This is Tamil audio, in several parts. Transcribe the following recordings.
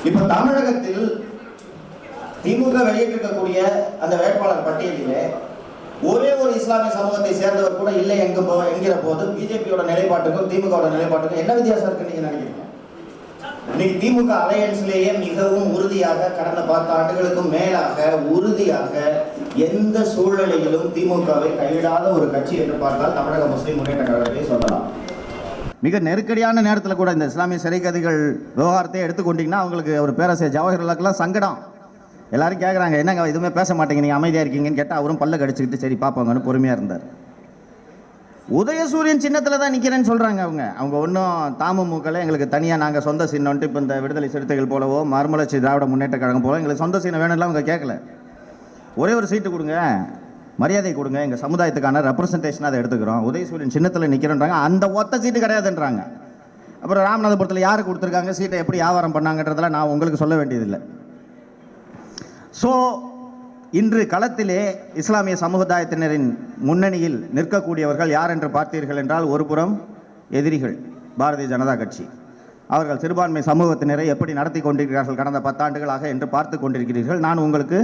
இப்ப தமிழகத்தில் திமுக வெளியிட்டிருக்கக்கூடிய அந்த வேட்பாளர் பட்டியலிலே ஒரே ஒரு இஸ்லாமிய சமூகத்தை சேர்ந்தவர் கூட இல்லை என்கிற போது பிஜேபியோட நிலைப்பாட்டுக்கும் திமுக நிலைப்பாட்டுக்கும் என்ன வித்தியாசம் இருக்குன்னு நீங்க நினைக்கிறீங்க? இன்னைக்கு திமுக அலையன்ஸ்லேயே மிகவும் உறுதியாக கடந்த 10 ஆண்டுகளுக்கும் மேலாக உறுதியாக எந்த சூழ்நிலையிலும் திமுகவை கைவிடாத ஒரு கட்சி என்று பார்த்தால் தமிழக முஸ்லிம் முன்னேற்ற கழகத்தை சொல்லலாம். மிக நெருக்கடியான நேரத்தில் கூட இந்த இஸ்லாமிய சிறை கைதிகள் விவகாரத்தை எடுத்துக்கொண்டீங்கன்னா அவங்களுக்கு ஒரு பேரரசர் ஜவஹர்லாலுக்கெல்லாம் சங்கடம். எல்லாரும் கேட்குறாங்க, என்னங்க எதுவுமே பேச மாட்டேங்க, நீங்கள் அமைதியாக இருக்கீங்கன்னு கேட்டால் அவரும் பல்ல கடிச்சிக்கிட்டு சரி பார்ப்பாங்கன்னு பொறுமையாக இருந்தார். உதயசூரியன் சின்னத்தில் தான் நிற்கிறேன்னு சொல்கிறாங்க அவங்க ஒன்றும் தாமமுகல எங்களுக்கு தனியாக நாங்கள் சொந்த சின்னம்ட்டு இப்போ இந்த விடுதலை சிறுத்தைகள் போலவோ மறுமலர்ச்சி திராவிட முன்னேற்ற கழகம் போல எங்களுக்கு சொந்த சின்னம் வேணும்லாம் அவங்க கேட்கல. ஒரே ஒரு சீட்டு கொடுங்க, மரியாதை கொடுங்க, எங்கள் சமுதாயத்துக்கான ரெப்ரசன்டேஷனாக அதை எடுத்துக்கிறோம், உதயசூரியன் சின்னத்தில் நிற்கிறோன்றாங்க. அந்த ஒத்த சீட்டு கிடையாதுன்றாங்க. அப்புறம் ராமநாதபுரத்தில் யாருக்கு கொடுத்துருக்காங்க, சீட்டை எப்படி வியாபாரம் பண்ணாங்கன்றதெல்லாம் நான் உங்களுக்கு சொல்ல வேண்டியதில்லை. ஸோ இன்று களத்திலே இஸ்லாமிய சமுதாயத்தினரின் முன்னணியில் நிற்கக்கூடியவர்கள் யார் என்று பார்த்தீர்கள் என்றால், ஒரு புறம் எதிரிகள் பாரதிய ஜனதா கட்சி, அவர்கள் சிறுபான்மை சமூகத்தினரை எப்படி நடத்தி கொண்டிருக்கிறார்கள் கடந்த 10 ஆண்டுகளாக என்று பார்த்து கொண்டிருக்கிறீர்கள். நான் உங்களுக்கு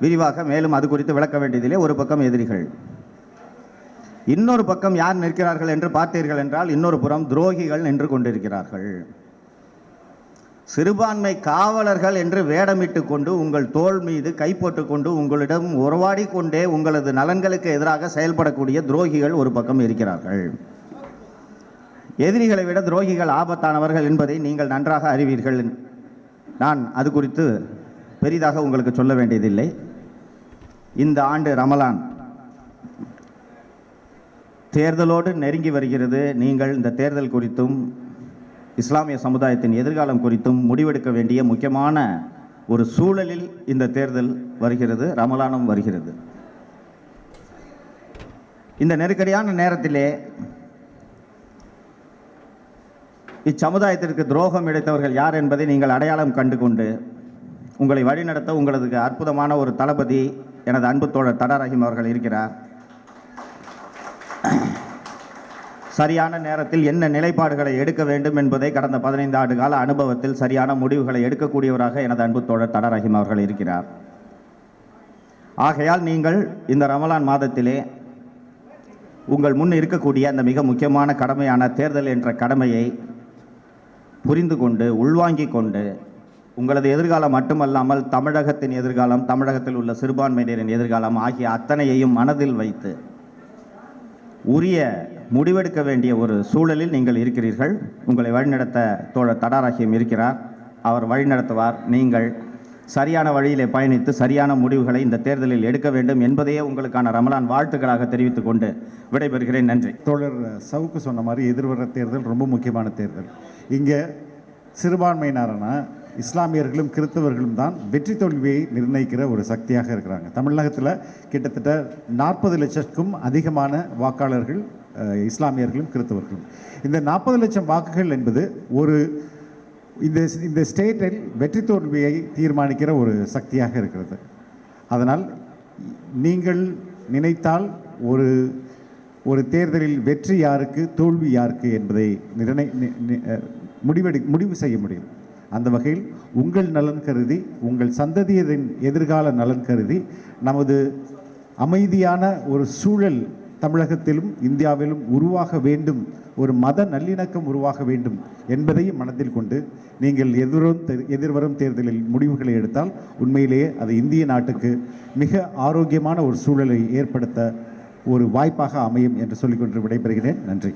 விரிவாக மேலும் அது குறித்து விளக்க வேண்டியதிலே ஒரு பக்கம் எதிரிகள், இன்னொரு பக்கம் யார் நிற்கிறார்கள் என்று பார்த்தீர்கள் என்றால், இன்னொரு புறம் துரோகிகள் நின்று கொண்டிருக்கிறார்கள். சிறுபான்மை காவலர்கள் என்று வேடமிட்டு கொண்டு உங்கள் தோள் மீது கை போட்டு கொண்டு உங்களிடம் உறவாடி கொண்டே உங்களது நலன்களுக்கு எதிராக செயல்படக்கூடிய துரோகிகள் ஒரு பக்கம் இருக்கிறார்கள். எதிரிகளை விட துரோகிகள் ஆபத்தானவர்கள் என்பதை நீங்கள் நன்றாக அறிவீர்கள். நான் அது குறித்து பெரிதாக உங்களுக்கு சொல்ல வேண்டியதில்லை. இந்த ஆண்டு ரமலான் தேர்தலோடு நெருங்கி வருகிறது. நீங்கள் இந்த தேர்தல் குறித்தும் இஸ்லாமிய சமுதாயத்தின் எதிர்காலம் குறித்தும் முடிவெடுக்க வேண்டிய முக்கியமான ஒரு சூழலில் இந்த தேர்தல் வருகிறது, ரமலானும் வருகிறது. இந்த நெருக்கடியான நேரத்திலே இச்சமுதாயத்திற்கு துரோகம் இழைத்தவர்கள் யார் என்பதை நீங்கள் அடையாளம் கண்டு கொண்டு உங்களை வழிநடத்த உங்களது அற்புதமான ஒரு தளபதி எனது அன்பு தோழர் தடா ரஹீம் அவர்கள் இருக்கிறார். சரியான நேரத்தில் என்ன நிலைப்பாடுகளை எடுக்க வேண்டும் என்பதை கடந்த 15 ஆண்டு கால அனுபவத்தில் சரியான முடிவுகளை எடுக்கக்கூடியவராக எனது அன்பு தோழர் தடா ரஹீம் அவர்கள் இருக்கிறார். ஆகையால் நீங்கள் இந்த ரமலான் மாதத்திலே உங்கள் முன் இருக்கக்கூடிய அந்த மிக முக்கியமான கடமையான தேர்தல் என்ற கடமையை புரிந்து கொண்டு உள்வாங்கிக் கொண்டு உங்களது எதிர்காலம் மட்டுமல்லாமல் தமிழகத்தின் எதிர்காலம், தமிழகத்தில் உள்ள சிறுபான்மையினரின் எதிர்காலம் ஆகிய அத்தனையையும் மனதில் வைத்து உரிய முடிவெடுக்க வேண்டிய ஒரு சூழலில் நீங்கள் இருக்கிறீர்கள். உங்களை வழிநடத்த தோழர் தடா ரஹீம் இருக்கிறார், அவர் வழிநடத்துவார். நீங்கள் சரியான வழியிலே பயணித்து சரியான முடிவுகளை இந்த தேர்தலில் எடுக்க வேண்டும் என்பதையே உங்களுக்கான ரமலான் வாழ்த்துக்களாக தெரிவித்துக் கொண்டு விடைபெறுகிறேன். நன்றி. தோழர் சவுக்கு சொன்ன மாதிரி எதிர்வர தேர்தல் ரொம்ப முக்கியமான தேர்தல். இங்கே சிறுபான்மையினரான இஸ்லாமியர்களும் கிறிஸ்தவர்களும் தான் வெற்றி தோல்வியை நிர்ணயிக்கிற ஒரு சக்தியாக இருக்கிறாங்க. தமிழகத்தில் கிட்டத்தட்ட 40 லட்சத்துக்கும் அதிகமான வாக்காளர்கள் இஸ்லாமியர்களும் கிறிஸ்தவர்களும். இந்த 40 லட்சம் வாக்குகள் என்பது ஒரு இந்த ஸ்டேட்டில் வெற்றி தோல்வியை தீர்மானிக்கிற ஒரு சக்தியாக இருக்கிறது. அதனால் நீங்கள் நினைத்தால் ஒரு தேர்தலில் வெற்றி யாருக்கு தோல்வி யாருக்கு என்பதை முடிவு செய்ய முடியும். அந்த வகையில் உங்கள் நலன் கருதி, உங்கள் சந்ததியரின் எதிர்கால நலன் கருதி நமது அமைதியான ஒரு சூழல் தமிழகத்திலும் இந்தியாவிலும் உருவாக வேண்டும், ஒரு மத நல்லிணக்கம் உருவாக வேண்டும் என்பதையும் மனதில் கொண்டு நீங்கள் எதிர்வரும் தேர்தலில் முடிவுகளை எடுத்தால் உண்மையிலேயே அது இந்திய நாட்டுக்கு மிக ஆரோக்கியமான ஒரு சூழலை ஏற்படுத்த ஒரு வாய்ப்பாக அமையும் என்று சொல்லிக்கொண்டு விடைபெறுகிறேன். நன்றி.